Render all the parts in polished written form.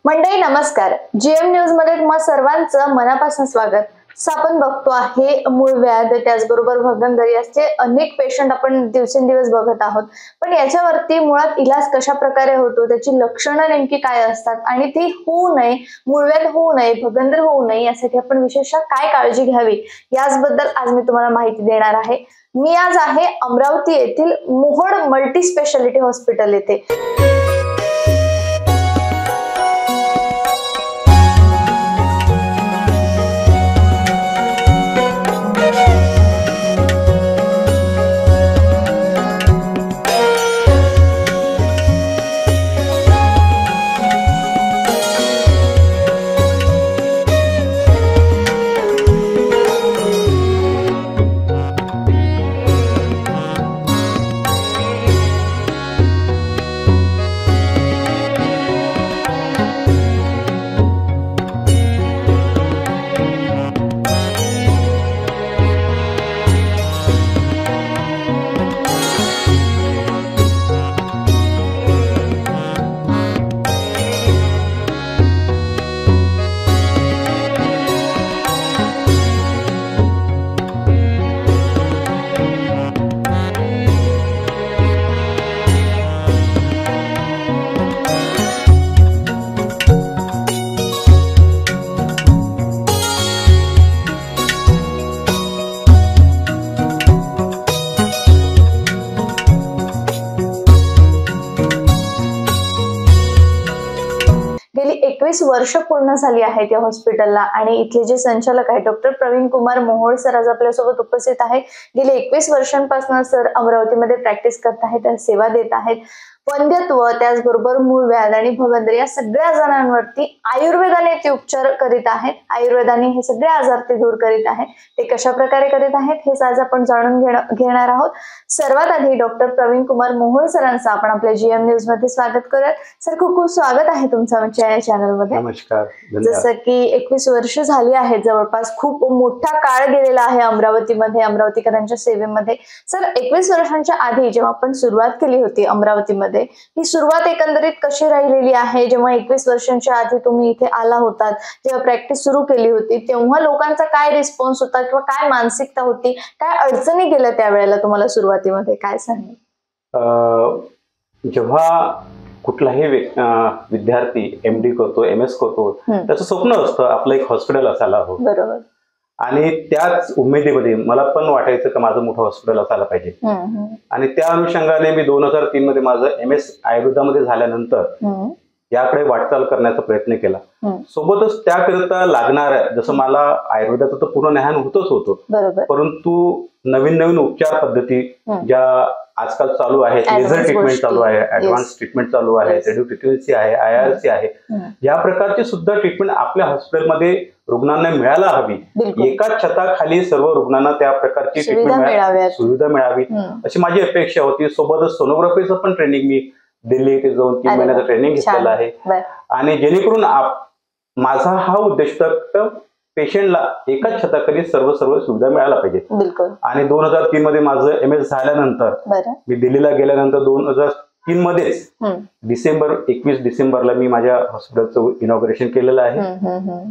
मंडळी नमस्कार. GM news मध्ये तुम्हा सर्वांचं मनापासून स्वागत. आपण बघतो आहे मूळव्याध त्याचबरोबर भगंदर याचे अनेक पेशंट आपण दिवसेंदिवस बघत आहोत. पण याच्यावरती मुळात इलाज कशा प्रकारे होतो, त्याची लक्षणं नेमकी काय असतात आणि ती होऊ नये, मूळव्याध होऊ नये, भगंदर होऊ नये यासाठी आपण विशेषतः काय काळजी घ्यावी याबद्दल आज मी तुम्हाला माहिती देणार आहे. मी आज आहे अमरावती येथील मोहोळ मल्टी स्पेशालिटी हॉस्पिटल येथे. गेली 21 वर्ष पूर्ण झाली आहेत या हॉस्पिटलला आणि इथले जे संचालक आहेत डॉक्टर प्रवीण कुमार मोहोळ सर आज आपल्यासोबत उपस्थित आहेत. गेली 21 वर्षांपासून सर अमरावतीमध्ये प्रॅक्टिस करत आहेत, सेवा देत आहेत. वंध्यत्व त्याचबरोबर मूळव्याध आणि भगंदर या सगळ्या आजारांवरती आयुर्वेदाने ते उपचार करीत आहेत. आयुर्वेदाने हे सगळे आजार ते दूर करीत आहेत. ते कशा प्रकारे करीत आहेत हेच आज आपण जाणून घेणार आहोत. सर्वात आधी डॉक्टर प्रवीण कुमार मोहोळ सरांचं आपण आपल्या जीएम न्यूज मध्ये स्वागत करूयात. सर खूप खूप स्वागत आहे तुमचं आमच्या या चॅनल मध्ये. नमस्कार. जसं की 21 वर्ष झाली आहेत जवळपास, खूप मोठा काळ गेलेला आहे अमरावतीमध्ये, अमरावतीकरांच्या सेवेमध्ये. सर 21 वर्षांच्या आधी जेव्हा आपण सुरुवात केली होती अमरावतीमध्ये, ही सुरुवात एकंदरीत कशी राहिलेली आहे? जेव्हा 21 वर्षांच्या आधी तुम्ही इथे आला होतात, जेव्हा प्रॅक्टिस सुरू केली होती, तेव्हा लोकांचा काय रिस्पॉन्स होता किंवा काय मानसिकता होती, काय अडचणी गेल्या त्यावेळेला तुम्हाला सुरुवातीमध्ये, काय सांगा? जेव्हा कुठलाही विद्यार्थी एमडी करतो, एमएस करतो, त्याचं स्वप्न असतं आपलं एक हॉस्पिटल असायला हवं. बरोबर. आणि त्याच उमेदीमध्ये मला पण वाटायचं की माझं मोठं हॉस्पिटल असायला पाहिजे. आणि त्या अनुषंगाने मी 2003 मध्ये माझं एमएस आयुर्वेदामध्ये झाल्यानंतर याकडे वाटचाल करण्याचा प्रयत्न केला. सोबतच त्याकरिता लागणाऱ्या, जसं मला आयुर्वेदाचं तर पूर्ण ज्ञान होतच होतं, परंतु नवीन नवीन उपचार पद्धती ज्या आजकाल चालू आहेत, लेझर ट्रीटमेंट चालू आहे, ऍडव्हान्स ट्रीटमेंट चालू आहे, रेडिओ फ्रिक्वेन्सी आहे, IRC आहे, या प्रकारची सुद्धा ट्रीटमेंट आपल्या हॉस्पिटलमध्ये रुग्णांना मिळायला हवी. एकाच छताखाली सर्व रुग्णांना त्या प्रकारची ट्रीटमेंट सुविधा मिळावी अशी माझी अपेक्षा होती. सोबतच सोनोग्राफीचं पण ट्रेनिंग मी दिल्ली येथे जाऊन 3 महिन्याचं ट्रेनिंग घेतलेलं आहे. आणि जेणेकरून माझा हा उद्देश तर पेशंटला एकाच छताखाली सर्व सुविधा मिळायला पाहिजे. आणि 2003 मध्ये माझं एमएस झाल्यानंतर मी दिल्लीला गेल्यानंतर 2003 मध्येच 21 डिसेंबरला मी माझ्या हॉस्पिटलचं इनॉग्रेशन केलेलं आहे.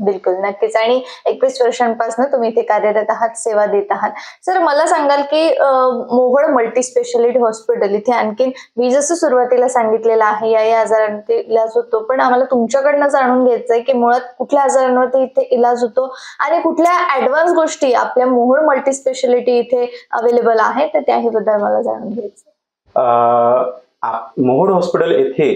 बिलकुल, नक्कीच. आणि 21 वर्षांपासून तुम्ही इथे कार्यरत आहात, सेवा देत आहात. सर मला सांगाल की मोहोळ मल्टी स्पेशालिटी हॉस्पिटल इथे आणखीन मी जसं सुरुवातीला सांगितलेलं आहे या आजारांवरती इलाज होतो, पण आम्हाला तुमच्याकडनं जाणून घ्यायचंय की मुळात कुठल्या आजारांवरती इथे इलाज होतो आणि कुठल्या ऍडव्हान्स गोष्टी आपल्या मोहोळ मल्टी स्पेशालिटी इथे अवेलेबल आहे, तर त्याहीबद्दल मला जाणून घ्यायचं. मोहोळ हॉस्पिटल येथे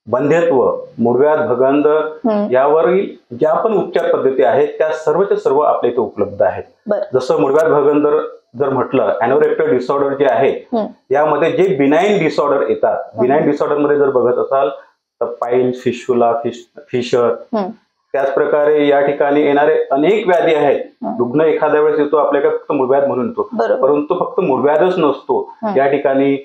वंध्यत्व, मूळव्याध, भगंदर यावरील ज्या पण उपचार पद्धती आहेत त्या सर्वच्या सर्व आपल्या इथे उपलब्ध आहेत. जसं मूळव्याध भगंदर जर म्हटलं, अॅनोरेक्टल डिसऑर्डर जे आहे यामध्ये जे बिनाईन डिसऑर्डर येतात, बिनाईन डिसऑर्डर मध्ये जर बघत असाल तर पाईल्स, फिस्टुला, फिशर, त्याच प्रकारे या ठिकाणी येणारे अनेक व्याधी आहेत. रुग्ण एखाद्या वेळेस येतो आपल्याकडे फक्त मूळव्याध म्हणून येतो, परंतु फक्त मूळव्याधच नसतो. या ठिकाणी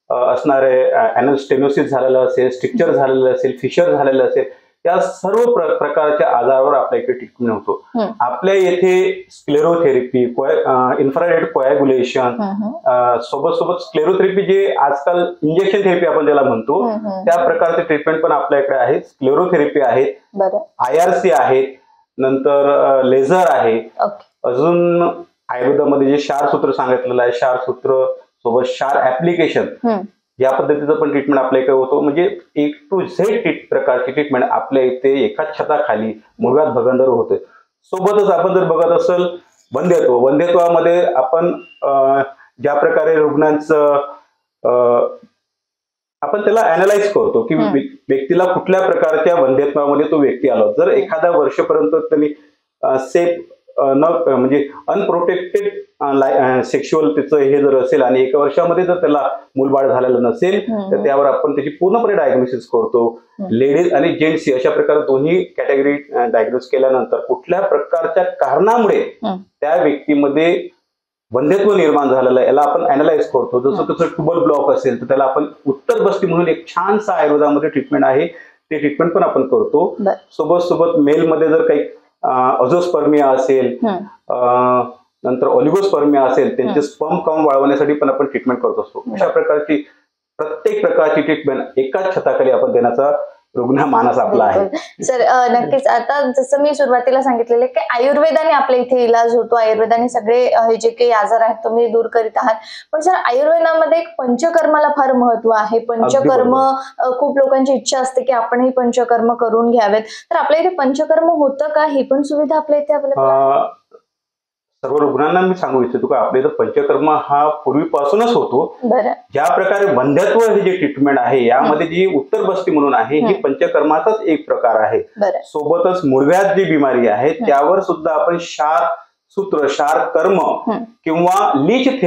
असणारे अॅनल स्टेनोसिस झालेलं असेल, स्ट्रिक्चर झालेलं असेल, फिशर झालेलं असेल, या सर्व प्रकारच्या आजारावर आपल्या इकडे ट्रीटमेंट होतो. आपल्या येथे स्क्लेरोथेरपी, इन्फ्रारेड कोॲग्युलेशन, सोबत स्क्लेरोथेरपी जे आजकाल इंजेक्शन थेरपी आपण त्याला म्हणतो, त्या प्रकारचे ट्रीटमेंट पण आपल्या इकडे आहे. स्क्लेरोथेरपी आहे, IRC आहे, नंतर लेझर आहे. अजून आयुर्वेदामध्ये जे क्षार सूत्र सांगितलेलं आहे, क्षार सूत्र सोबत क्षार ऍप्लिकेशन, या पद्धतीचं पण ट्रीटमेंट आपल्या इकडे होतो. म्हणजे A to Z प्रकारची ट्रीटमेंट आपल्या इथे एकाच छताखाली मुळव्याध भगंदर होते. सोबतच आपण जर बघत असेल वंध्यत्वामध्ये आपण ज्या प्रकारे रुग्णांचं आपण त्याला अॅनालाइज करतो की व्यक्तीला कुठल्या प्रकारच्या वंध्यत्वामध्ये तो व्यक्ती आला. जर एखाद्या वर्षपर्यंत त्यांनी सेफ म्हणजे अनप्रोटेक्टेड सेक्शुअल त्याचं हे जर असेल आणि एका वर्षामध्ये जर त्याला मूलबाळ झालेलं नसेल तर त्यावर आपण त्याची पूर्णपणे डायग्नोसिस करतो. लेडीज आणि जेंट्स अशा प्रकारे दोन्ही कॅटेगरी डायग्नोस केल्यानंतर कुठल्या प्रकारच्या कारणामुळे त्या व्यक्तीमध्ये वंध्यत्व निर्माण झालेलं आहे याला आपण अॅनालाइज करतो. जसं कसं ट्यूबल ब्लॉक असेल तर त्याला आपण उत्तरबस्ती म्हणून एक छानसा आयुर्वेदामध्ये ट्रीटमेंट आहे, ते ट्रीटमेंट पण आपण करतो. सोबत मेलमध्ये जर काही अझोस्पर्मिया असेल, नंतर ऑलिगोस्पर्मिया असेल, त्यांचे स्पर्म काउंट वाढवण्यासाठी पण आपण ट्रीटमेंट करत असतो. अशा प्रकारची प्रत्येक प्रकारची ट्रीटमेंट एकाच छताखाली आपण देण्याचा रुग्ण मानस आपला आहे. सर नक्कीच. आता जसं मी सुरुवातीला सांगितलेलं की आयुर्वेदाने आपल्या इथे इलाज होतो, आयुर्वेदाने सगळे हे जे काही आजार आहेत तुम्ही दूर करीत आहात. पण सर आयुर्वेदामध्ये एक पंचकर्माला फार महत्व आहे. पंचकर्म खूप लोकांची इच्छा असते की आपणही पंचकर्म करून घ्यावेत, तर आपल्या इथे पंचकर्म होतं का? ही पण सुविधा आपल्या इथे अवेलेबल? सर्व रुग्णांना मी सांगू इच्छितो की आपल्या इथं पंचकर्म हा पूर्वीपासूनच होतो. ज्या प्रकारे वंध्यत्व हे जे ट्रीटमेंट आहे यामध्ये जी उत्तरबस्ती म्हणून आहे ही पंचकर्माचाच एक प्रकार आहे. सोबतच मूळव्याध जी बिमारी आहे त्यावर सुद्धा आपण क्षार सूत्र, क्षार कर्म किंवा लीच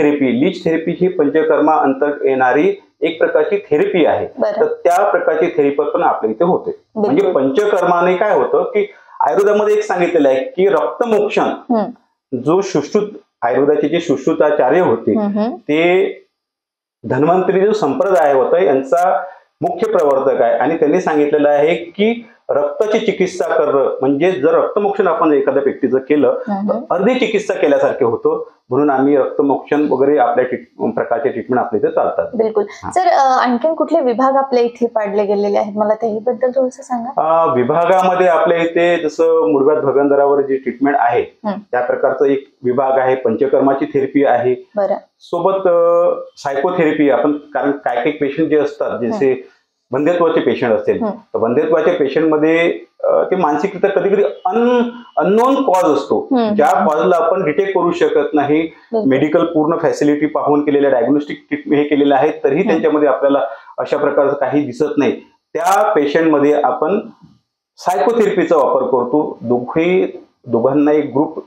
थेरपी ही पंचकर्मा अंतर्गत येणारी एक प्रकारची थेरपी आहे. तर त्या प्रकारची थेरपी पण आपल्या इथे होते. म्हणजे पंचकर्माने काय होतं की आयुर्वेदामध्ये एक सांगितलेलं आहे की रक्तमोक्षण जो सुश्रुत आयुर्वेदाचे जे सुश्रुताचार्य होते ते धन्वंतरी जो संप्रदाय होता यांचा मुख्य प्रवर्तक आहे आणि त्यांनी सांगितलेलं आहे की रक्ताची चिकित्सा करणं म्हणजे जर रक्तमोक्षण आपण एखाद्या व्यक्तीचं केलं तर अर्धी चिकित्सा केल्यासारखे होतं. म्हणून आम्ही रक्तमोक्षण वगैरे आपल्या प्रकारचे ट्रीटमेंट आपल्या इथे चालतात. बिलकुल. सर आणखीन कुठले विभाग आपल्या इथे पाडले गेलेले आहेत, मला त्याबद्दल थोडंसं सांगा. विभागामध्ये आपल्या इथे जसं मूळव्याध भगंदरावर जी ट्रीटमेंट आहे त्या प्रकारचा एक विभाग आहे. पंचकर्माची थेरपी आहे, सोबत सायकोथेरपी आपण, कारण काही पेशंट जे असतात जसे वंध्यत्वाचे पेशंट असेल तर वंध्यत्वाच्या पेशंट मध्ये ते मानसिकरित्या कधी कधी अननोन कॉज असतो, ज्या कॉजला आपण डिटेक्ट करू शकत नाही. मेडिकल पूर्ण फॅसिलिटी पाहून केलेल्या डायग्नोस्टिक हे केलेले आहेत तरीही त्यांच्यामध्ये आपल्याला अशा प्रकारचं काही दिसत नाही. त्या पेशंट मध्ये आपण सायकोथेरपीचा वापर करतो. दोघांना एक ग्रुप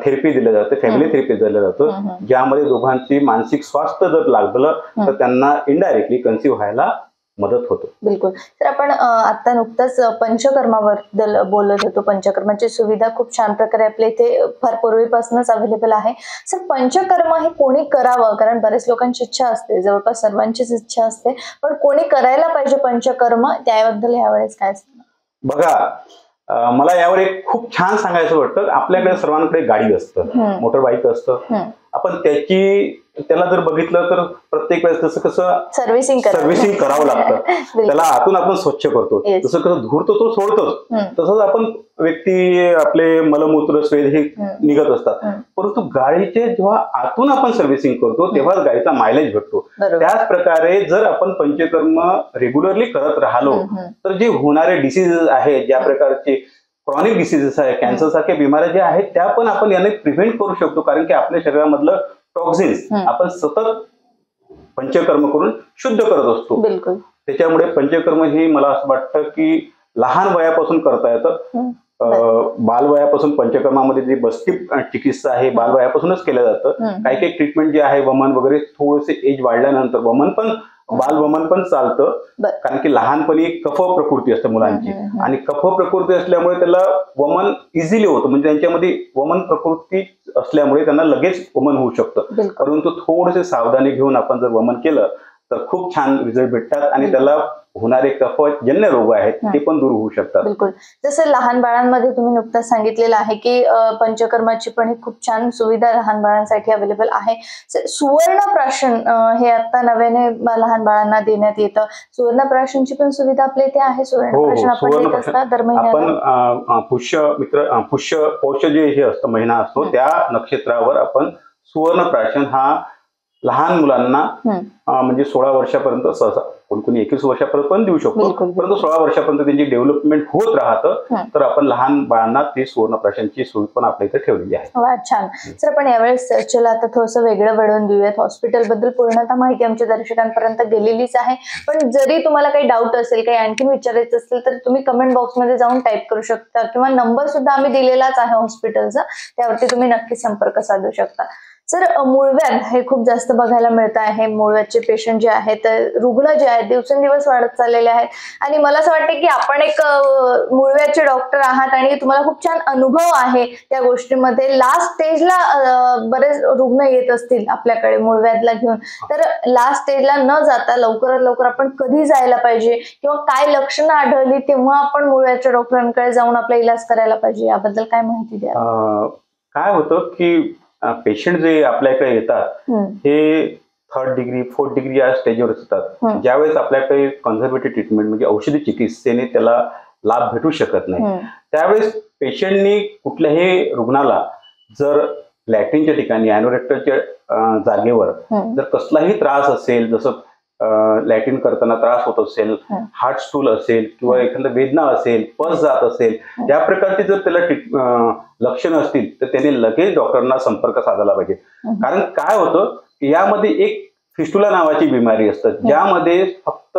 थेरपी दिलं जातं, फॅमिली थेरपी दिलं जातं, ज्यामध्ये दोघांची मानसिक स्वास्थ्य जर लागलं तर त्यांना इनडायरेक्टली कन्सिव्ह व्हायला मदत होतो. बिलकुल. तर आपण आता नुकताच पंचकर्माबद्दल बोलत होतो. पंचकर्माची सुविधा खूप छान प्रकारे आपल्या इथे फार पूर्वीपासूनच अवेलेबल आहे. सर पंचकर्म हे कोणी करावं? कारण बरेच लोकांची इच्छा असते, जवळपास सर्वांचीच इच्छा असते, पण कोणी करायला पाहिजे पंचकर्म, त्याबद्दल यावेळेस काय सांगा? बघा, मला यावर एक खूप छान सांगायचं वाटतं. आपल्याकडे सर्वांकडे गाडी असतं, मोटर बाईक असतं. आपण त्याला जर बघितलं तर प्रत्येक वेळेस तसं कसं सर्व्हिसिंग करावं लागतं. त्याला आतून आपण स्वच्छ करतो, जसं कसं धुरतो तो सोडतो तसंच आपण व्यक्ती आपले मलमूत्र स्वेद हे निघत असतात. परंतु गाडीचे जेव्हा आतून आपण सर्व्हिसिंग करतो तेव्हाच गाडीचा मायलेज भेटतो. त्याच प्रकारे जर आपण पंचकर्म रेग्युलरली करत राहिलो तर जे होणारे डिसीजेस आहेत, ज्या प्रकारचे क्रॉनिक डिसीजेस आहे, कॅन्सर सारख्या बिमाऱ्या ज्या आहेत त्या पण आपण याने प्रिव्हेंट करू शकतो. कारण की आपल्या शरीरामधलं टॉक्झिन्स आपण सतत पंचकर्म करून शुद्ध करत असतो. त्याच्यामुळे पंचकर्म ही मला असं वाटतं की लहान वयापासून करता येतं. बालवयापासून पंचकर्मामध्ये जी बस्ती चिकित्सा आहे बालवयापासूनच केलं जातं. काही काही ट्रीटमेंट जे आहे वमन वगैरे थोडेसे एज वाढल्यानंतर बालवमन पण चालतं. कारण की लहानपणी कफ प्रकृती असते मुलांची आणि कफ प्रकृती असल्यामुळे त्याला वमन इझिली होतं. म्हणजे त्यांच्यामध्ये वमन प्रकृती असल्यामुळे त्यांना लगेच वमन होऊ शकतं. परंतु थोडेसे सावधानी घेऊन आपण जर वमन केलं तर खूप छान रिझल्ट भेटतात आणि त्याला होणारे कफजन्य रोग आहेत ते पण दूर होऊ शकतात. बिलकुल. जसं लहान बाळांमध्ये तुम्ही नुकताच सांगितलेलं आहे की पंचकर्माची पण खूप छान सुविधा लहान बाळांसाठी अवेलेबल आहे. सुवर्णप्राशन हे आता नव्याने लहान बाळांना देण्यात येतं. सुवर्णप्राशनची पण सुविधा आपल्या इथे आहे. सुवर्णप्राशन आपण देत असता दर महिन्याला. आपण पुष्य पौष जे हे असतं महिना असतो त्या नक्षत्रावर आपण सुवर्णप्राशन हा लहान मुलांना म्हणजे 16 वर्षापर्यंत सहसा कोणी 21 वर्षापर्यंत पण देऊ शकतो, परंतु 16 वर्षापर्यंत त्यांची डेव्हलपमेंट होत राहतं. तर आपण लहान बाळांना ती सुवर्णप्राशनची सोय पण आपल्या इथे ठेवलेली आहे. वा, छान. सर पण यावेळेस चला आता थोडंसं वेगळं वळून देऊयात. हॉस्पिटल बद्दल पूर्णतः माहिती आमच्या दर्शकांपर्यंत गेलेलीच आहे, पण जरी तुम्हाला काही डाऊट असेल, काही आणखीन विचारायचं असेल तर तुम्ही कमेंट बॉक्समध्ये जाऊन टाईप करू शकता किंवा नंबर सुद्धा आम्ही दिलेलाच आहे हॉस्पिटलचा, त्यावरती तुम्ही नक्की संपर्क साधू शकता. सर मूळव्याध हे खूप जास्त बघायला मिळत आहे. मूळव्याधचे पेशंट जे आहेत, रुग्ण जे आहेत दिवसेंदिवस वाढत चाललेले आहेत आणि मला असं वाटतं की आपण एक मूळव्याधचे डॉक्टर आहात आणि तुम्हाला खूप छान अनुभव आहे त्या गोष्टीमध्ये. लास्ट स्टेजला बरेच रुग्ण येत असतील आपल्याकडे मूळव्याधला घेऊन, तर लास्ट स्टेजला न जाता लवकरात लवकर आपण कधी जायला पाहिजे किंवा काय लक्षणं आढळली तेव्हा आपण मूळव्याधच्या डॉक्टरांकडे जाऊन आपला इलाज करायला पाहिजे, याबद्दल काय माहिती द्या? काय होतं की पेशंट जे आपल्याकडे येतात हे 3rd डिग्री 4th डिग्री या स्टेजवर असतात. ज्यावेळेस आपल्याकडे कन्झर्वेटिव्ह ट्रीटमेंट म्हणजे औषधी चिकित्सेने त्याला लाभ भेटू शकत नाही, त्यावेळेस पेशंटनी कुठल्याही रुग्णाला जर लॅट्रिनच्या ठिकाणी एनोरेक्टरच्या जागेवर जर कसलाही त्रास असेल, जसं लॅट्रिन करताना त्रास होत असेल, हार्ट स्टूल असेल किंवा एखादा वेदना असेल, पस जात असेल, या प्रकारची जर त्याला लक्षणं असतील तर त्याने लगेच डॉक्टरांना संपर्क साधायला पाहिजे. कारण काय होतं यामध्ये एक फिस्टुला नावाची बिमारी असते, ज्यामध्ये फक्त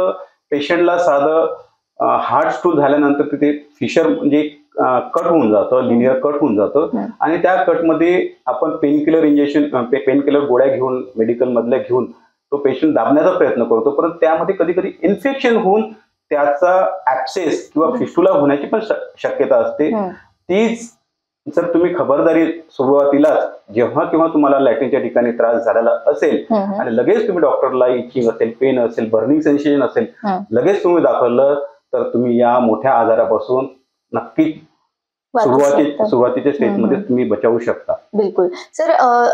पेशंटला साधं हार्ट स्टूल झाल्यानंतर तिथे फिशर म्हणजे कट होऊन जातं, लिनियर कट होऊन जातं आणि त्या कटमध्ये आपण पेनकिलर इंजेक्शन पेनकिलर गोळ्या घेऊन मेडिकल मधल्या घेऊन तो पेशंट दाबण्याचा प्रयत्न करतो, परंतु त्यामध्ये कधी कधी इन्फेक्शन होऊन त्याचा ऍब्सेस किंवा फिस्टुला होण्याची पण शक्यता असते. तीच जर तुम्ही खबरदारी सुरुवातीलाच जेव्हा किंवा तुम्हाला लॅट्रिनच्या ठिकाणी त्रास झालेला असेल आणि लगेच तुम्ही डॉक्टरला इचिंग असेल, पेन असेल, बर्निंग सेन्सेशन असेल, लगेच तुम्ही दाखवलं तर तुम्ही या मोठ्या आजारापासून नक्कीच सुरुवातीच्या स्टेजमध्ये तुम्ही बचावू शकता. बिलकुल. सर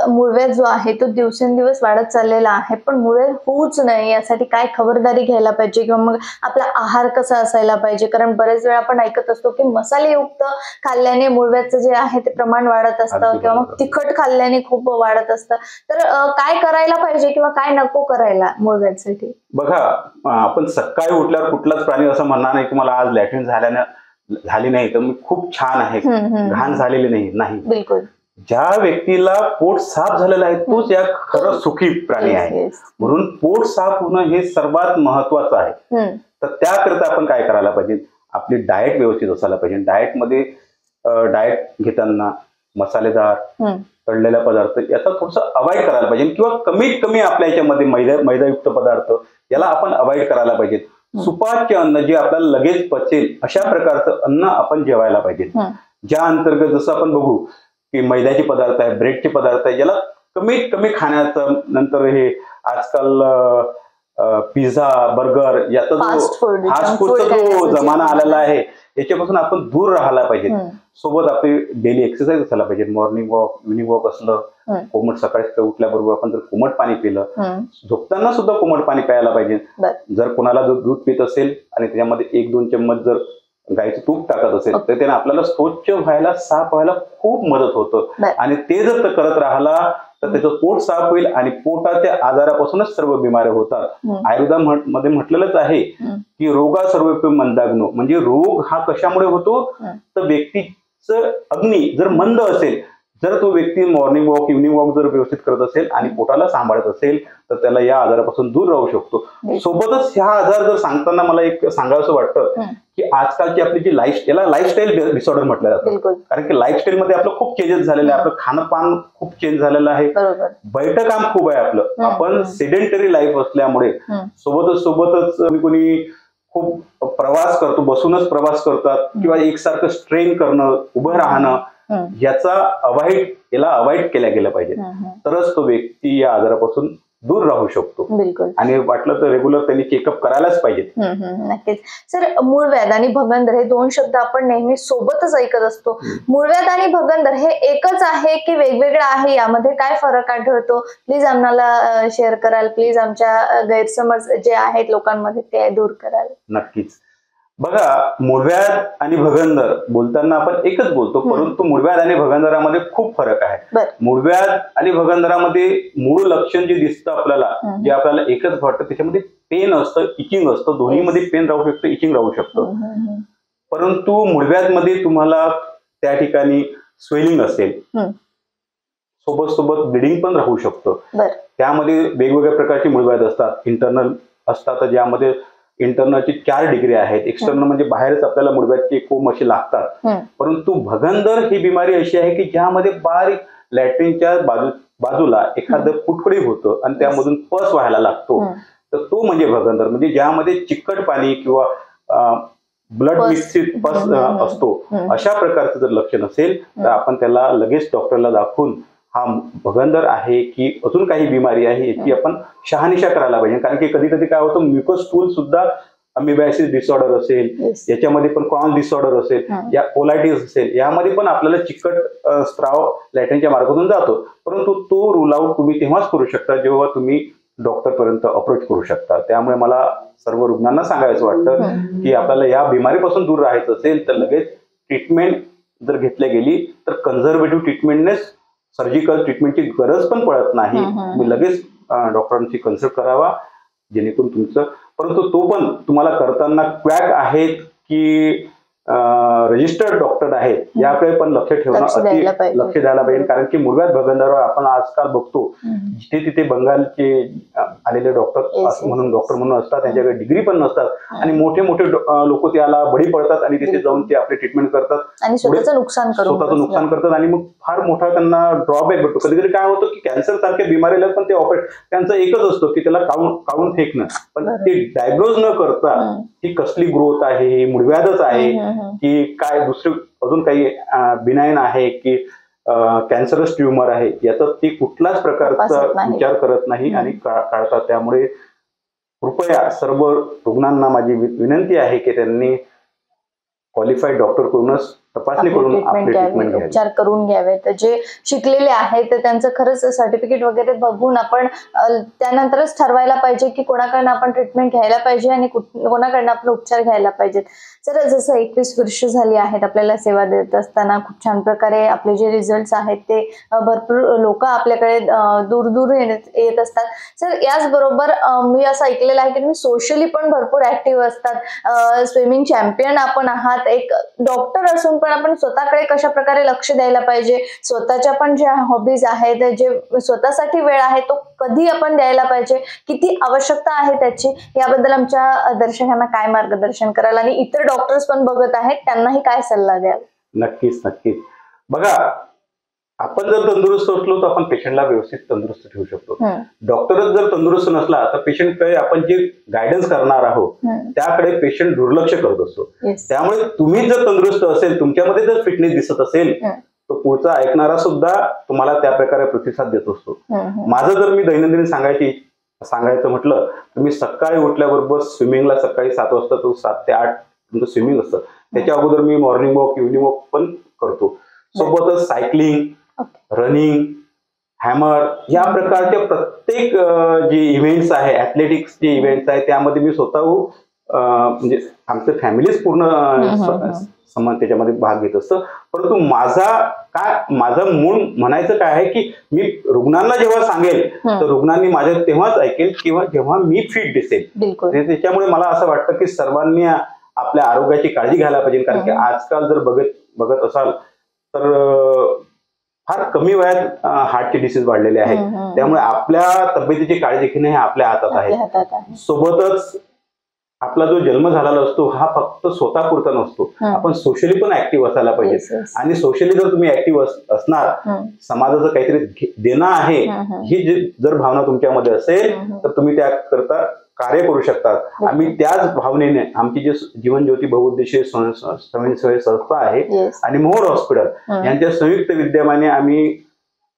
मूळव्याध जो आहे तो दिवसेंदिवस वाढत चाललेला आहे, पण मूळव्याध होऊच नये यासाठी काय खबरदारी घ्यायला पाहिजे किंवा मग आपला आहार कसा असायला पाहिजे? कारण बरेच वेळा आपण ऐकत असतो की मसालेयुक्त खाल्ल्याने मूळव्याधचं जे आहे ते प्रमाण वाढत असतं किंवा मग तिखट खाल्ल्याने खूप वाढत असतं, तर काय करायला पाहिजे किंवा काय नको करायला मूळव्याधसाठी? बघा, आपण सकाळी उठल्यावर कुठलाच प्राणी असं म्हणणार नाही की मला आज लॅट्रिन झाली नाही तर मी खूप छान आहे, घाण झालेली नाही. बिलकुल. ज्या व्यक्तीला पोट साफ झालेलं आहे तोच या खरं सुखी प्राणी आहे. म्हणून पोट साफ होणं हे सर्वात महत्वाचं आहे. तर त्याकरता आपण काय करायला पाहिजे? आपली डाएट व्यवस्थित असायला पाहिजे. डाएट घेताना मसालेदार तळलेला पदार्थ याचा थोडंसं अवॉइड करायला पाहिजे किंवा कमीत कमी आपल्या याच्यामध्ये मैदायुक्त पदार्थ याला आपण अवॉइड करायला पाहिजे. सुपाच्य अन्न जे आपल्याला लगेच पचेल अशा प्रकारचं अन्न आपण जेवायला पाहिजे, ज्या अंतर्गत जसं आपण बघू की मैद्याचे पदार्थ आहे, ब्रेडचे पदार्थ आहे, याला कमीत कमी खाण्याचं. नंतर हे आजकाल पिझ्झा, बर्गर याचा जो फास्ट फूडचा जो जमाना आलेला आहे याच्यापासून आपण दूर राहायला पाहिजे. सोबत आपली डेली एक्सरसाइज असायला पाहिजे. मॉर्निंग वॉक, इव्हिनिंग वॉक असलं, कोमट सकाळी उठल्याबरोबर आपण जर कोमट पाणी पिलं, झोपताना सुद्धा कोमट पाणी प्यायला पाहिजे. जर कोणाला जर दूध पित असेल आणि त्याच्यामध्ये 1-2 चम्मच जर गाईचं तूप टाकत असेल तर त्याने आपल्याला स्वच्छ व्हायला, साफ व्हायला खूप मदत होतं. आणि ते जर करत राहिला तर त्याचं पोट साफ होईल आणि पोटाच्या आजारापासूनच सर्व बिमाऱ्या होतात. आयुर्वेदामध्ये म्हटलेलंच आहे की रोगा सर्वोपि मंदाग्नो, म्हणजे रोग हा कशामुळे होतो तर व्यक्तीचं अग्नी जर मंद असेल, जर तो व्यक्ती मॉर्निंग वॉक, इव्हिनिंग वॉक जर व्यवस्थित करत असेल आणि पोटाला सांभाळत असेल तर त्याला या आजारापासून दूर राहू शकतो. सोबतच ह्या आजार जर सांगताना मला एक सांगायचं वाटतं की आजकालची आपली जी लाईफस्टाईल डिसऑर्डर म्हटलं जातं, कारण की लाईफस्टाईल मध्ये आपलं खूप चेंजेस झालेलं आहे. आपलं खाणंपान खूप चेंज झालेलं आहे, बैठं काम खूप आहे आपलं. आपण सेडेंटरी लाईफ असल्यामुळे सोबतच कोणी खूप प्रवास करतो, बसूनच प्रवास करतात किंवा एकसारखं स्ट्रेन करणं, उभं राहणं, याला अवॉइड केल्या गेलं पाहिजे. तरच तो व्यक्ती या आजारापासून दूर राहू शकतो. बिलकुल. आणि वाटलं तर रेग्युलर त्यांनी चेकअप करायलाच पाहिजे. नक्कीच. सर, मूळव्याध आणि भगंदर हे दोन शब्द आपण नेहमी सोबतच ऐकत असतो. मूळव्याध आणि भगंदर हे एकच आहे की वेगवेगळं आहे? यामध्ये काय फरक आढळतो? प्लीज आम्हाला शेअर कराल. प्लीज आमच्या गैरसमज जे आहेत लोकांमध्ये ते दूर कराल. नक्कीच. बघा, मूळव्याध आणि भगंदर बोलताना आपण एकच बोलतो, परंतु मूळव्याध आणि भगंदरामध्ये खूप फरक आहे. मूळव्याध आणि भगंदरामध्ये मूळ लक्षण जे दिसतं आपल्याला, जे आपल्याला एकच वाटतं, त्याच्यामध्ये पेन असतं, इचिंग असतं. दोन्हीमध्ये पेन राहू शकतं, इचिंग राहू शकतं. परंतु मूळव्याध मध्ये तुम्हाला त्या ठिकाणी स्वेलिंग असेल, सोबत सोबत ब्लिडिंग पण राहू शकतं. त्यामध्ये वेगवेगळ्या प्रकारचे मूळव्याध असतात. इंटरनल असतात, ज्यामध्ये इंटरनलची 4 डिग्री आहेत. एक्सटर्नल म्हणजे बाहेरच आपल्याला मूळव्याधचे कोंब असे लागतात. परंतु भगंदर ही बिमारी अशी आहे की ज्यामध्ये बारीक लॅट्रिनच्या बाजूला एखादं पुटकडी होतं आणि त्यामधून पस व्हायला लागतो. तर तो म्हणजे भगंदर. म्हणजे ज्यामध्ये चिकट पाणी किंवा ब्लड मिक्सिड पस असतो. अशा प्रकारचं जर लक्षण असेल तर आपण त्याला लगेच डॉक्टरला दाखवून हा भगंदर आहे की अजून काही बिमारी आहे याची आपण शहानिशा करायला पाहिजे. कारण की कधी कधी काय होतं, म्युकस स्टूल सुद्धा अमिबॅसिस डिसऑर्डर असेल, याच्यामध्ये पण क्रॉन्स डिसऑर्डर असेल, या कोलायटिस असेल, यामध्ये पण आपल्याला चिकट स्त्राव लॅट्रिनच्या मार्गातून जातो. परंतु तो रूल आउट तुम्ही तेव्हाच करू शकता जेव्हा तुम्ही डॉक्टर पर्यंत अप्रोच करू शकता. त्यामुळे मला सर्व रुग्णांना सांगायचं वाटतं की आपल्याला या बिमारीपासून दूर राहायचं असेल तर लगेच ट्रीटमेंट जर घेतली गेली तर कन्झर्वेटिव्ह ट्रीटमेंटनेच सर्जिकल ट्रीटमेंटची गरज पण पडत नाही. तुम्ही लगेच डॉक्टरांची कन्सल्ट करावा जेणेकरून तुमचं, परंतु तो पण तुम्हाला करताना क्वॅक आहेत की रजिस्टर्ड डॉक्टर आहेत याकडे पण लक्ष ठेवणं लक्ष द्यायला पाहिजे. कारण की मूळव्याध भगंदरावर आपण आजकाल बघतो जिथे तिथे बंगालचे आलेले डॉक्टर म्हणून असतात, त्यांच्याकडे डिग्री पण नसतात आणि मोठे मोठे लोक त्याला बळी पडतात आणि तिथे जाऊन ते आपले ट्रीटमेंट करतात आणि स्वतःचं नुकसान करतात आणि मग फार मोठा त्यांना ड्रॉबॅक भेटतो. कधी कधी काय होतं की कॅन्सर सारख्या बिमारीला पण ते त्यांचं एकच असतं की त्याला काढून फेकणं, पण ते डायग्नोज न करता ही कसली ग्रोथ आहे, मूळव्याधच आहे की काय दुसरे अजून काही बिनाईन आहे की कॅन्सरस ट्युमर आहे, याचा ते कुठलाच प्रकारचा विचार करत नाही आणि काढतात. त्यामुळे कृपया सर्व रुग्णांना माझी विनंती आहे की त्यांनी क्वालिफाईड डॉक्टर करूनच तपासणी करून उपचार करून घ्यावे. तर जे शिकलेले आहेत तर त्यांचं खरंच सर्टिफिकेट वगैरे बघून आपण त्यानंतरच ठरवायला पाहिजे की कोणाकडनं आपण ट्रीटमेंट घ्यायला पाहिजे आणि कोणाकडनं आपण उपचार घ्यायला पाहिजेत. तर जसं 21 वर्ष झाली आहेत आपल्याला सेवा देत असताना खूप छान प्रकारे आपले जे रिझल्ट्स आहेत ते भरपूर लोक आपल्याकडे दूर दूर येत असतात. सर, याचबरोबर मी असं ऐकलेलं आहे की तुम्ही सोशली पण भरपूर ऍक्टिव्ह असतात. स्विमिंग चॅम्पियन आपण आहात. एक डॉक्टर असून पण आपण स्वतःकडे कशा प्रकारे लक्ष द्यायला पाहिजे, स्वतःच्या पण ज्या हॉबीज आहेत, जे स्वतःसाठी वेळ आहे तो कधी आपण द्यायला पाहिजे, किती आवश्यकता आहे त्याची, याबद्दल आमच्या दर्शकांना काय मार्गदर्शन कराल आणि इतर डॉक्टर्स पण बघत आहेत त्यांनाही काय सल्ला द्याल? नक्कीच नक्कीच. बघा, आपण जर तंदुरुस्त असलो तर आपण पेशंटला व्यवस्थित तंदुरुस्त ठेवू शकतो. डॉक्टरच जर तंदुरुस्त नसला तर पेशंटकडे आपण जे गायडन्स करणार आहोत त्याकडे पेशंट दुर्लक्ष करत असतो. त्यामुळे तुम्ही जर तंदुरुस्त असेल, तुमच्यामध्ये जर फिटनेस दिसत असेल तर पुढचा ऐकणारा सुद्धा तुम्हाला त्या प्रकारे प्रतिसाद देत असतो. माझं जर मी दैनंदिन सांगायचं म्हटलं तर मी सकाळी उठल्याबरोबर स्विमिंगला सकाळी 7 वाजता तो 7 ते 8 स्विमिंग असतं. त्याच्या अगोदर मी मॉर्निंग वॉक, इव्हनिंग वॉक पण करतो. सोबतच सायकलिंग, रनिंग, हॅमर या प्रकारचे प्रत्येक जे इव्हेंट्स आहे, ऍथलेटिक्स जे इव्हेंट्स आहे त्यामध्ये मी स्वतः म्हणजे आमचं फॅमिलीच पूर्ण त्याच्यामध्ये भाग घेत असतं. परंतु माझं मूळ म्हणायचं काय आहे की मी रुग्णांना जेव्हा सांगेल तर रुग्णांनी माझ्या तेव्हाच ऐकेल किंवा जेव्हा मी फिट दिसेल. त्याच्यामुळे मला असं वाटतं की सर्वांनी आपल्या आरोग्याची काळजी घ्यायला पाहिजे. कारण की आजकाल जर बघत असाल तर फार कमी वयात हार्टचे डिसीज वाढलेले आहेत. त्यामुळे आपल्या तब्येतीची काळजी घेणे हे आपल्या हातात आहे. सोबतच आपला जो जन्म झालेला असतो हा फक्त स्वतःपुरता नसतो. आपण सोशली पण ऍक्टिव्ह असायला पाहिजे आणि सोशली जर तुम्ही ऍक्टिव्ह असणार, समाजाचं काहीतरी देणं आहे ही जर भावना तुमच्यामध्ये असेल तर तुम्ही त्याकरता कार्य करू शकतात. आम्ही त्याच भावनेने आमची जे जीवनज्योती बहुउद्देशीय स्वयंसेवी संस्था आहे आणि मोहोळ हॉस्पिटल यांच्या संयुक्त विद्यमाने आम्ही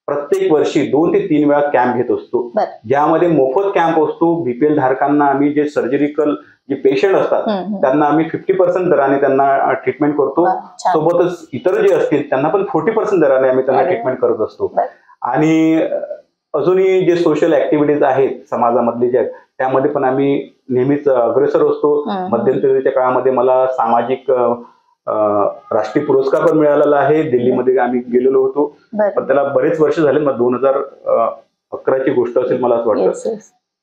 प्रत्येक वर्षी 2 ते 3 वेळा कॅम्प घेत असतो, ज्यामध्ये मोफत कॅम्प असतो. बीपीएल धारकांना आम्ही जे सर्जिकल जे पेशंट असतात त्यांना आम्ही 50% दराने त्यांना ट्रीटमेंट करतो. सोबतच इतर जे असतील त्यांना पण 40% दराने आम्ही त्यांना ट्रीटमेंट करत असतो. आणि अजूनही जे सोशल ऍक्टिव्हिटीज आहेत समाजामधले जे त्यामध्ये पण आम्ही नेहमीच अग्रेसर असतो. मध्यंतरीच्या काळामध्ये मला सामाजिक राष्ट्रीय पुरस्कार पण मिळालेला आहे. दिल्लीमध्ये आम्ही गेलेलो होतो, पण त्याला बरेच वर्ष झाले. मग 2011ची गोष्ट असेल मला असं वाटतं.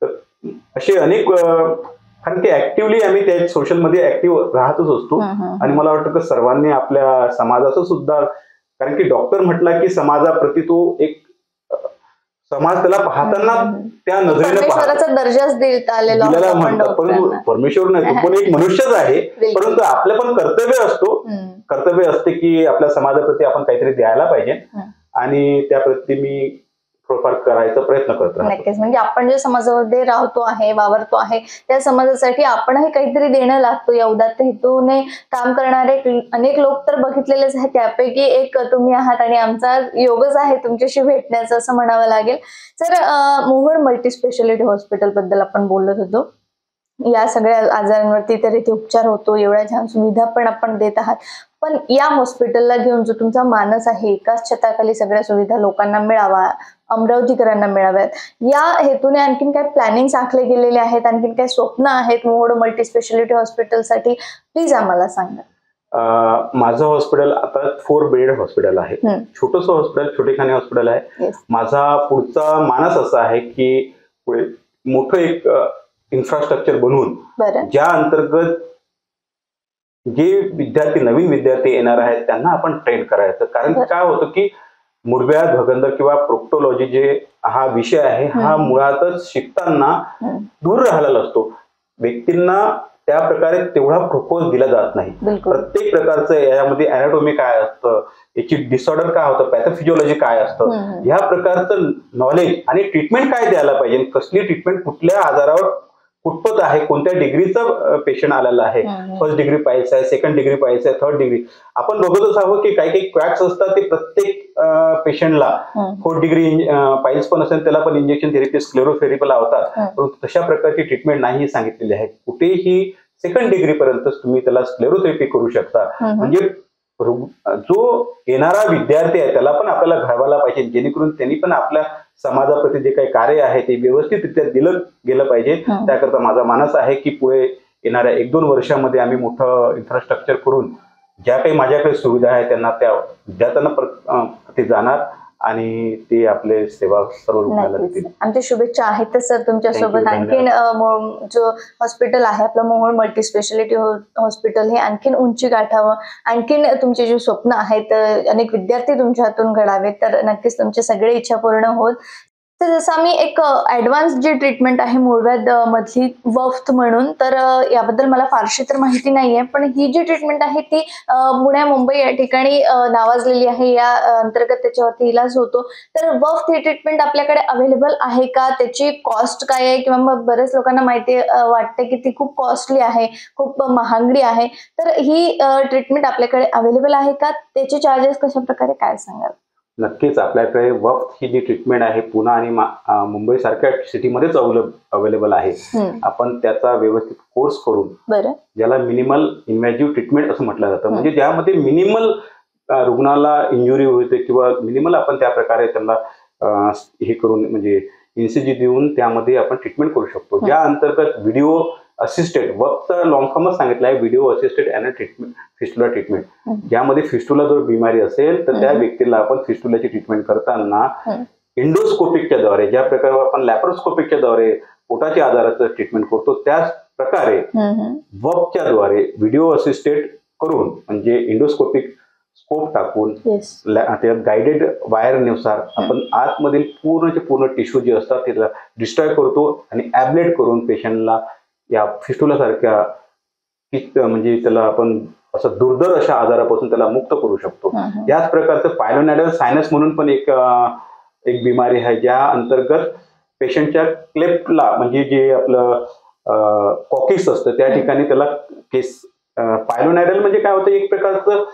तर असे अनेक, कारण की ऍक्टिव्हली आम्ही त्या सोशल मध्ये ऍक्टिव्ह राहतच असतो. आणि मला वाटतं की सर्वांनी आपल्या समाजाचं सुद्धा, कारण की डॉक्टर म्हटला की समाजाप्रती तो एक समाज त्याला पाहताना त्या नजरेने दर्जाच दिलेला म्हणतात. परंतु परमेश्वर नाही, तो पण एक मनुष्यच आहे. परंतु आपलं पण कर्तव्य असतो, कर्तव्य असते की आपल्या समाजाप्रती आपण काहीतरी द्यायला पाहिजे. आणि त्याप्रती मी थोडंफार करायचा प्रयत्न करतो. नक्कीच, म्हणजे आपण जे समाजामध्ये राहतो आहे, वावरतो आहे, त्या समाजासाठी आपणही काहीतरी देणं लागतो. या उदात्त हेतूने काम करणारे अनेक लोक तर बघितलेलेच आहेत. त्यापैकी एक तुम्ही आहात आणि आमचा योगच आहे तुमच्याशी भेटण्याचं असं म्हणावं लागेल. तर मोहोळ मल्टीस्पेशालिटी हॉस्पिटल बद्दल आपण बोलत होतो. या सगळ्या आजारांवरती तर इथे उपचार होतो, एवढ्या छान सुविधा पण आपण देत आहात. पण या हॉस्पिटलला घेऊन जो तुमचा मानस आहे, एकाच छताखाली सगळ्या सुविधा लोकांना मिळावा, अमरावतीकरांना मिळाव्यात, या हेतूने आणखीन काय प्लॅनिंग आखले गेलेले आहेत, आणखीन काय स्वप्न आहेत मोहोळ मल्टीस्पेशालिटी हॉस्पिटलसाठी, प्लीज आम्हाला सांगा. माझं हॉस्पिटल आता 4 बेडेड हॉस्पिटल आहे. छोटंसं हॉस्पिटल, छोटेखानी हॉस्पिटल आहे. माझा पुढचा मानस असा आहे की पुढे मोठं एक इन्फ्रास्ट्रक्चर बनवून, ज्या अंतर्गत जे विद्यार्थी, नवीन विद्यार्थी येणार आहेत त्यांना आपण ट्रेन करायचं. कारण काय होतं की मुळव्याध, भगंदर किंवा प्रोक्टोलॉजी जे हा विषय आहे, हा मुळातच शिकताना दूर राहिलेला असतो. व्यक्तींना त्या प्रकारे तेवढा प्रोपोज दिला जात नाही. प्रत्येक प्रकारचं यामध्ये अॅनाटॉमी काय असतं, याची डिसऑर्डर काय होतं, पॅथोफिजिओलॉजी काय असतं, ह्या प्रकारचं नॉलेज आणि ट्रीटमेंट काय द्यायला पाहिजे, कसली ट्रीटमेंट कुठल्या आजारावर कुठपत आहे, कोणत्या डिग्रीचा पेशंट आलेला आहे, फर्स्ट डिग्री पाहिजे आहे, सेकंड डिग्री पाहिजे आहे, थर्ड डिग्री. आपण बघतच आहोत की काही काही क्वॅक्स असतात ते प्रत्येक पेशंटला 4th डिग्री पाहिल्स पण असेल त्याला पण इंजेक्शन थेरपी, स्क्लेरोथेरपी लावतात. परंतु तशा प्रकारची ट्रीटमेंट नाही सांगितलेली आहे. कुठेही सेकंड डिग्री पर्यंत तुम्ही त्याला स्क्लेरोथेरपी करू शकता. म्हणजे जो येणारा विद्यार्थी आहे त्याला पण आपल्याला घडवायला पाहिजे, जेणेकरून त्यांनी पण आपल्या समाजाप्रती जे काही कार्य आहे ते व्यवस्थितरित्या दिलं गेलं पाहिजे. त्याकरता माझा मानस आहे की पुढे येणाऱ्या 1-2 वर्षामध्ये आम्ही मोठं इन्फ्रास्ट्रक्चर करून ज्या काही माझ्याकडे सुविधा आहे त्यांना त्या विद्यार्थ्यांना ते जाणार आणि ते आपले सेवा सर्व रुग्णालयाला देतील. आमच्या शुभेच्छा आहेत तर सर तुमच्यासोबत. आणखीन जो हॉस्पिटल आहे आपलं मोहोळ मल्टीस्पेशालिटी हॉस्पिटल हे आणखीन उंची गाठावं, आणखीन तुमचे जे स्वप्न आहेत, अनेक विद्यार्थी तुमच्या हातून घडावेत, तर नक्कीच तुमच्या सगळ्या इच्छा पूर्ण होत. तर जसं आम्ही एक ऍडव्हान्स जी ट्रीटमेंट आहे मुळव्याध मधली वफ्त म्हणून, तर याबद्दल मला फारशी तर माहिती नाहीये, पण ही जी ट्रीटमेंट आहे ती पुणे, मुंबई या ठिकाणी नावाजलेली आहे. या अंतर्गत त्याच्यावरती इलाज होतो. तर वफ्त ही ट्रीटमेंट आपल्याकडे अवेलेबल आहे का, त्याची कॉस्ट काय आहे, किंवा मग बऱ्याच लोकांना माहिती वाटते की ती खूप कॉस्टली आहे, खूप महागडी आहे, तर ही ट्रीटमेंट आपल्याकडे अवेलेबल आहे का, त्याचे चार्जेस कशा प्रकारे, काय सांगाल? नक्कीच आपल्याकडे वफ्त ही जी ट्रीटमेंट आहे पुणे आणि मुंबई सारख्या सिटीमध्येच अवेलेबल आहे. आपण त्याचा व्यवस्थित कोर्स करून, ज्याला मिनिमल इन्व्हेजिव्ह ट्रीटमेंट असं म्हटलं जातं, म्हणजे ज्यामध्ये मिनिमल रुग्णाला इंजुरी होते किंवा मिनिमल आपण त्या प्रकारे त्यांना हे करून, म्हणजे इन्सिजी देऊन त्यामध्ये आपण ट्रीटमेंट करू शकतो. ज्या अंतर्गत व्हिडिओ असिस्टेड, वफ्तचा लॉंग फॉर्मच सांगितलं आहे, video assisted anal treatment, fistula treatment, ज्यामध्ये फिस्टुला जर बिमारी असेल तर त्या व्यक्तीला आपण फिस्टुलाची ट्रीटमेंट करताना इंडोस्कोपिकच्या द्वारे, ज्या प्रकारे आपण लॅप्रोस्कोपिकच्या द्वारे पोटाच्या आजाराचं ट्रीटमेंट करतो, त्याच प्रकारे वफ्तच्या द्वारे व्हिडिओ असिस्टेड करून, म्हणजे इंडोस्कोपिक स्कोप टाकून त्यात गायडेड वायरनुसार आपण आतमधील पूर्णचे पूर्ण टिश्यू जे असतात त्याला डिस्ट्रॉय करतो आणि ॲब्लेट करून पेशंटला या फिस्टुला सारख्या, म्हणजे त्याला आपण असं दुर्धर अशा आजारापासून त्याला मुक्त करू शकतो. याच प्रकारचं पायलोनॅडल सायनस म्हणून पण एक बिमारी आहे, ज्या अंतर्गत पेशंटच्या क्लेफ्टला, म्हणजे जे आपलं कॉकिस असतं त्या ठिकाणी त्याला केस, पायलोनॅडल म्हणजे काय होतं, एक प्रकारचं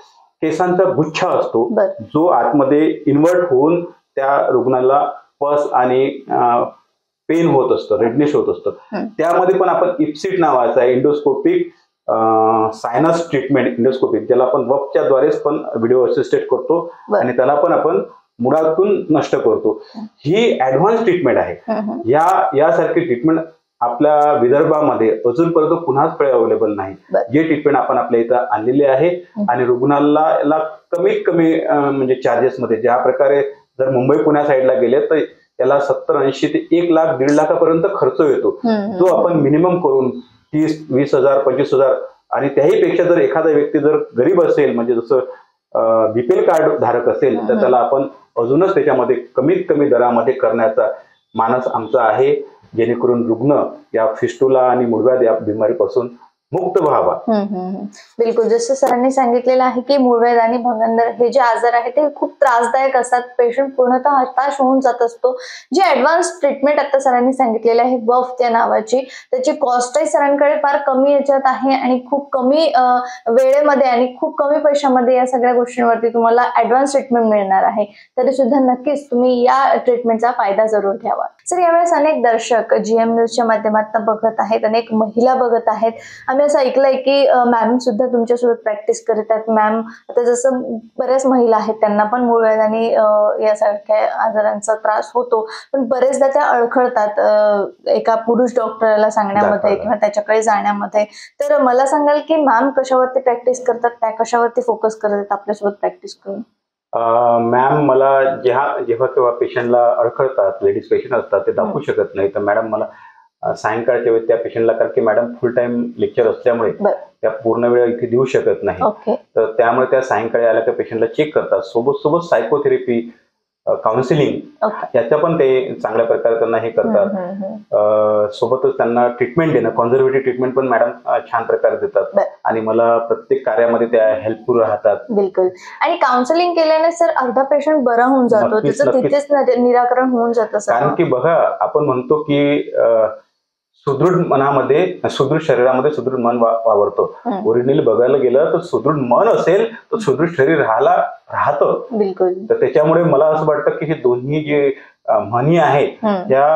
केसांचा गुच्छ असतो जो आतमध्ये इन्व्हर्ट होऊन त्या रुग्णाला पस आणि पेन होत असतं, रेडनेस होत असतं. त्यामध्ये पण आपण इप्सिट नावाचा एंडोस्कोपिक सायनस ट्रीटमेंट, एंडोस्कोपिक, ज्याला आपण वपच्या द्वारेच पण व्हिडिओ असिस्टेड करतो आणि त्याला पण आपण मुळातून नष्ट करतो. ही ऍडव्हान्स ट्रीटमेंट आहे. यासारखी ट्रीटमेंट आपल्या विदर्भामध्ये अजूनपर्यंत कुणाच अवेलेबल नाही. जे ट्रीटमेंट आपण आपल्या इथं आणलेली आहे आणि रुग्णाला कमीत कमी म्हणजे चार्जेस मध्ये, ज्या प्रकारे जर मुंबई पुण्या साईडला गेले तर त्याला 70-80 ते 1 लाख 1.5 लाखापर्यंत खर्च येतो, जो आपण मिनिमम करून 30-20,000 25,000 आणि त्याही पेक्षा जर एखादा व्यक्ती जर गरीब असेल, म्हणजे जसं बीपीएल कार्ड धारक असेल, तर त्याला आपण अजूनच त्याच्यामध्ये कमीत कमी दरामध्ये करण्याचा मानस आमचा आहे, जेणेकरून रुग्ण या फिस्टुला आणि मूळव्याध या बिमारीपासून मुक्त व्हावा. बिलकुल, जसं सरांनी सांगितलेलं आहे की मूळव्याध आणि भंगंदर हे जे आजार आहेत ते खूप त्रासदायक असतात. पेशंट पूर्णतः हताश होऊन जात असतो. जी ऍडव्हान्स ट्रीटमेंट आता सरांनी सांगितलेलं आहे वफ त्या नावाची, त्याची कॉस्टही सरांकडे फार कमी याच्यात आहे आणि खूप कमी वेळेमध्ये आणि खूप कमी पैशामध्ये या सगळ्या गोष्टींवरती तुम्हाला ऍडव्हान्स ट्रीटमेंट मिळणार आहे. तरी सुद्धा नक्कीच तुम्ही या ट्रीटमेंटचा फायदा जरूर घ्यावा. सर, यावेळेस अनेक दर्शक GM न्यूजच्या माध्यमातून बघत आहेत, अनेक महिला बघत आहेत. आम्ही असं ऐकलंय की मॅम सुद्धा तुमच्यासोबत प्रॅक्टिस करत आहेत. मॅम, आता जसं बऱ्याच महिला आहेत त्यांना पण मूळव्याध आणि यासारख्या आजारांचा त्रास होतो, पण बरेचदा त्या अडखळतात एका पुरुष डॉक्टरला सांगण्यामध्ये किंवा त्याच्याकडे जाण्यामध्ये. तर मला सांगाल की मॅम कशावरती प्रॅक्टिस करतात, त्या कशावरती फोकस करतात आपल्यासोबत प्रॅक्टिस करून? मॅम, मला जेव्हा केव्हा पेशंटला अडखळतात, लेडीज पेशंट असतात, ते दाखवू शकत नाही, तर मॅडम मला सायंकाळच्या वेळी त्या पेशंटला, कारण की मॅडम फुल टाइम लेक्चर असल्यामुळे त्या पूर्ण वेळ इथे देऊ शकत नाही, तर त्यामुळे त्या सायंकाळी आल्या त्या पेशंटला चेक करतात. सोबत सायकोथेरपी, काउन्सिलिंग याच्या पण ते चांगल्या प्रकारे त्यांना हे करतात. सोबतच त्यांना ट्रीटमेंट देणं, कॉन्झर्वेटिव्ह ट्रीटमेंट पण मॅडम छान प्रकारे देतात आणि मला प्रत्येक कार्यामध्ये त्या हेल्पफुल राहतात. बिलकुल, आणि काउन्सिलिंग केल्याने सर अर्धा पेशंट बरा होऊन जातो, त्याचं तिथेच निराकरण होऊन जातं. कारण की बघा, आपण म्हणतो की सुदृढ मनामध्ये, सुदृढ शरीरामध्ये सुदृढ मन वावरतो. ओरिजिनली बघायला गेलं तर सुदृढ मन असेल तर सुदृढ शरीर राहतं. बिलकुल. तर त्याच्यामुळे मला असं वाटतं की हे दोन्ही जे म्हणी आहेत त्या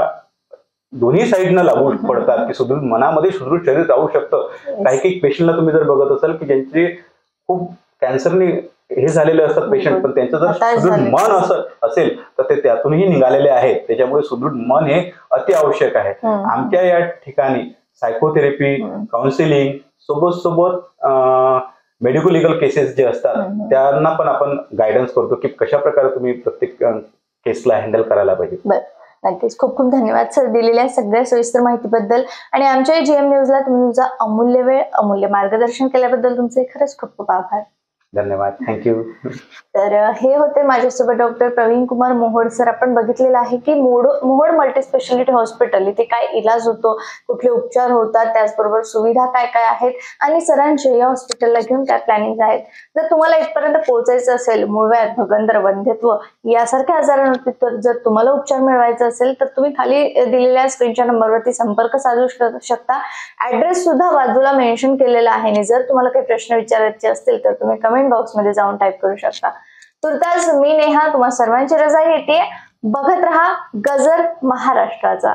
दोन्ही साईडनं लागू पडतात, की सुदृढ मनामध्ये सुदृढ शरीर राहू शकतं. काही पेशंटला तुम्ही जर बघत असाल की ज्यांचे खूप कॅन्सरने हे झालेले असतात पेशंट, पण त्यांचं जर सुदृढ मन असेल तर ते त्यातूनही निघालेले आहेत. त्याच्यामुळे सुदृढ मन हे अति आवश्यक आहे. आमच्या या ठिकाणी सायकोथेरपी, काउन्सिलिंग सोबत मेडिको लिगल केसेस जे असतात त्यांना पण आपण गायडन्स करतो की कशा प्रकारे तुम्ही प्रत्येक केसला हँडल करायला पाहिजे. नक्कीच, खूप खूप धन्यवाद सर दिलेल्या सगळ्या सविस्तर माहितीबद्दल आणि आमच्या GM न्यूजला तुम्ही तुमचा अमूल्य वेळ, अमूल्य मार्गदर्शन केल्याबद्दल तुमचे खरंच खूप खूप आभार. धन्यवाद, थँक्यू. तर हे होते माझ्यासोबत डॉक्टर प्रवीण कुमार मोहोळ सर. आपण बघितलेलं आहे की मोहोळ मल्टीस्पेशालिटी हॉस्पिटल इथे काय इलाज होतो, कुठले उपचार होतात, त्याचबरोबर सुविधा काय काय आहेत आणि सरांचे या हॉस्पिटलला घेऊन काय प्लॅनिंग आहेत. जर तुम्हाला इथपर्यंत पोहोचायचं असेल, मूळव्याध, भगंदर, वंध्यत्व यासारख्या आजारांवरती जर तुम्हाला उपचार मिळवायचा असेल तर तुम्ही खाली दिलेल्या स्क्रीनच्या नंबरवरती संपर्क साधू शकता. ऍड्रेस सुद्धा बाजूला मेन्शन केलेला आहे आणि जर तुम्हाला काही प्रश्न विचारायचे असतील तर तुम्ही कमेंट बॉक्स मध्ये जाऊन टाईप करू शकता. तुर्तास मी नेहा तुम्हा सर्वांची रजा घेते. बघत रहा गजर महाराष्ट्राचा.